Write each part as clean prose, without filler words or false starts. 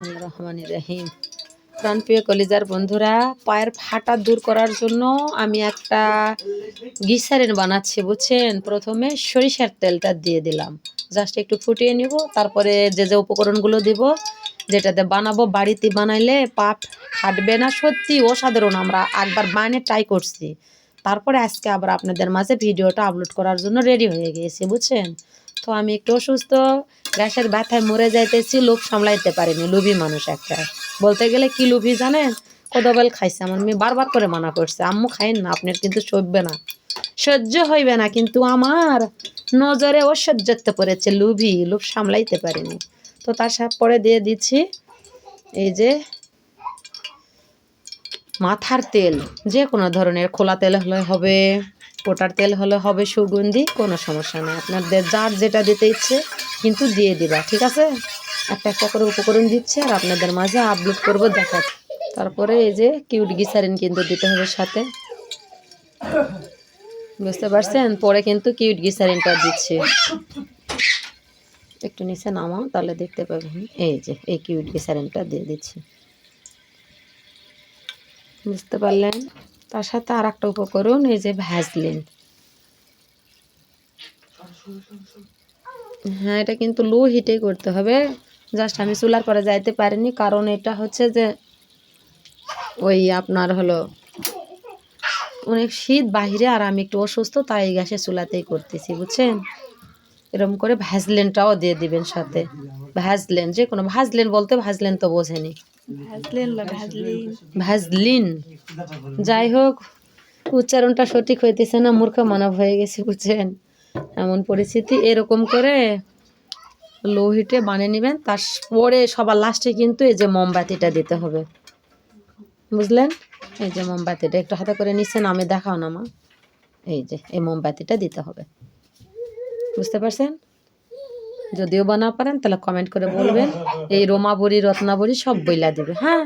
রহমানির রহিম। প্রাণপ্রিয় কলিজার বন্ধুরা, পায়ের ফাটা দূর করার জন্য আমি একটা গ্লিসারিন বানাচ্ছি বুঝছেন। প্রথমে সরিষার তেলটা দিয়ে দিলাম, জাস্ট একটু ফুটিয়ে নিব। তারপরে যে যে উপকরণগুলো দিব, যেটাতে বানাবো, বাড়িতে বানাইলে পা ফাটবে না, সত্যি অসাধারণ। আমরা একবার বানিয়ে ট্রাই করছি, তারপরে আজকে আবার আপনাদের মাঝে ভিডিওটা আপলোড করার জন্য রেডি হয়ে গিয়েছি বুঝছেন। তো আমি একটু অসুস্থ, গ্যাসের ব্যথায় মরে যাইতেছি, লোভ সামলাইতে পারিনি, লোভী মানুষ একটা। বলতে গেলে কি লোভী জানেন, কদবেল খাইছে আমার মেয়ে, বারবার করে মানা করছে, আম্মু খাইন না, আপনার কিন্তু সইবে না, সহ্য হইবে না। কিন্তু আমার নজরে অসহ্যত্ব পড়েছে, লোভী, লোভ সামলাইতে পারিনি। তো তার সাথে পরে দিয়ে দিচ্ছি এই যে মাথার তেল, যে কোনো ধরনের, খোলা তেল হলে হবে, পোটার তেল হলে হবে, সুগন্ধি, কোনো সমস্যা নেই, আপনাদের যার যেটা দিতে ইচ্ছে কিন্তু দিয়ে দিবা, ঠিক আছে। একটা একটা করে উপকরণ দিচ্ছে আর আপনাদের মাঝে আপলোড করবো, দেখাচ্ছি। তারপরে এই যে কিউট গ্লিসারিন কিন্তু দিতে হবে সাথে, বুঝতে পারছেন। পরে কিন্তু কিউট গ্লিসারিনটা দিচ্ছি, একটু নিচে নামাও তাহলে দেখতে পাবেন। এই যে এই কিউট গ্লিসারিনটা দিয়ে দিচ্ছি, বুঝতে পারলেন। তার সাথে আর একটা উপকরণ, এই যে ভ্যাসলিন। হ্যাঁ, এটা কিন্তু লো হিটেই করতে হবে। জাস্ট আমি চুলার পরে যাইতে পারিনি, কারণ এটা হচ্ছে যে ওই আপনার হলো অনেক শীত বাহিরে, আর আমি একটু অসুস্থ, তাই গ্যাসে চুলাতেই করতেছি বুঝছেন। এরকম করে ভ্যাসলিনটাও দিয়ে দিবেন সাথে। ভ্যাসলিন, যে কোনো ভ্যাসলিন বলতে, ভ্যাসলিন তো বোঝেনি, ভ্যাসলিন, যাই হোক, উচ্চারণটা সঠিক হইতেছে না, মূর্খ মানব হয়ে গেছে বুঝছেন, এমন পরিস্থিতি। এরকম করে লো হিটে বানিয়ে নেবেন। তারপরে সবার লাস্টে কিন্তু এই যে মোমবাতিটা দিতে হবে, বুঝলেন। এই যে মোমবাতিটা একটু হাতে করে নিচ্ছেন, আমি দেখাও না মা, এই যে এই মোমবাতিটা দিতে হবে, বুঝতে পারছেন। যদিও বানা পারেন তাহলে কমেন্ট করে বলবেন, এই রোমাবরি রত্নাবরি সব বইলা দিবে, হ্যাঁ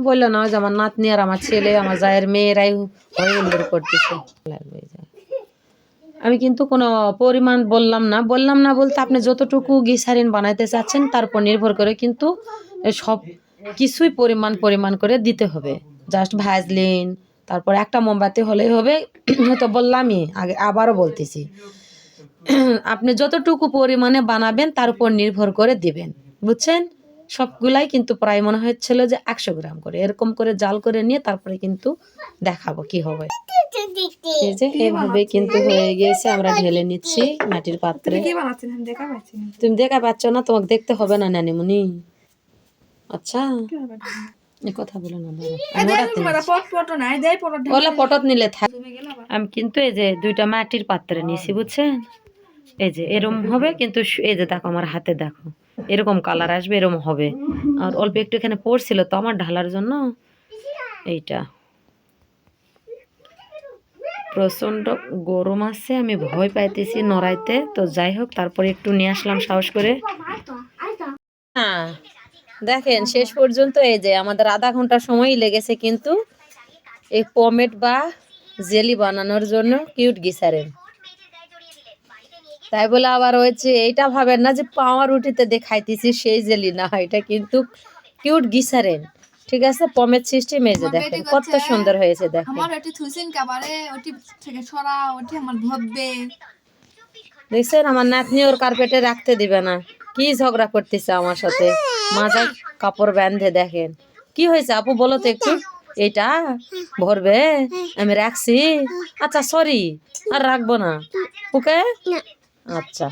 বললো না, যে আমার নাতনি আর আমার ছেলে, আমার জায়ের মেয়েরাই হয়ে উল্লেখ করতেছে। আমি কিন্তু কোনো পরিমাণ বললাম না বলতে, আপনি যতটুকু গ্লিসারিন বানাইতে চাচ্ছেন তার উপর নির্ভর করে কিন্তু সব কিছুই পরিমাণ করে দিতে হবে। জাস্ট ভ্যাসলিন, তারপর একটা মোমবাতি হলেই হবে। তো বললামই আগে, আবারও বলতেছি, আপনি যতটুকু পরিমাণে বানাবেন তার উপর নির্ভর করে দিবেন, বুঝছেন। সবগুলাই কিন্তু প্রায় মনে হচ্ছিল যে 100 গ্রাম করে, এরকম করে জাল করে নিয়ে তারপরে কিন্তু দেখাবো কি হবে। এই যে এইভাবে কিন্তু হয়ে গিয়েছে, আমরা ঢেলে নিচ্ছি মাটির পাত্রে। তুমি দেখা পাচ্ছ না, তোমাকে দেখতে হবে না নানিমুনি। আচ্ছা, কথা বলো না, ওলা পটত নিলে থাক। আমি কিন্তু এই যে 2টা মাটির পাত্রে নিছি বুঝছেন। এই যে এরকম হবে কিন্তু, এই যে দেখো আমার হাতে, দেখো এরকম কালার আসবে, এরকম হবে। আর অল্প একটু এখানে পড়ছিল তো আমার ঢালার জন্য, এইটা প্রচণ্ড গরম আছে, আমি ভয় পাইতেছি নড়াইতে। তো যাই হোক, তারপরে একটু নিয়ে আসলাম সাহস করে। হ্যাঁ দেখেন, শেষ পর্যন্ত এই যে আমাদের আধা ঘন্টা সময়ই লেগেছে কিন্তু এই পমেট বা জেলি বানানোর জন্য কিউট গ্লিসারিন। তাই বলে আবার হয়েছে এইটা ভাবেন না যে পাওয়া রুটিতে দেখাইতেছি সেই জেলি, না, এটা কিন্তু কিউট গ্লিসারিন, ঠিক আছে। পমেট সিস্টেম, এই যে দেখেন কত সুন্দর হয়েছে, দেখেন। দেখছেন, আমার নাতনি ওর কার্পেটে রাখতে দিবে না, কি ঝগড়া করতেছে আমার সাথে, মাথায় কাপড় বেঁধে। দেখেন কি হয়েছে আপু, বলো তো একটু। এটা ভরবে, আমি রাখছি, আচ্ছা সরি, আর রাখবো না, ওকে, আচ্ছা।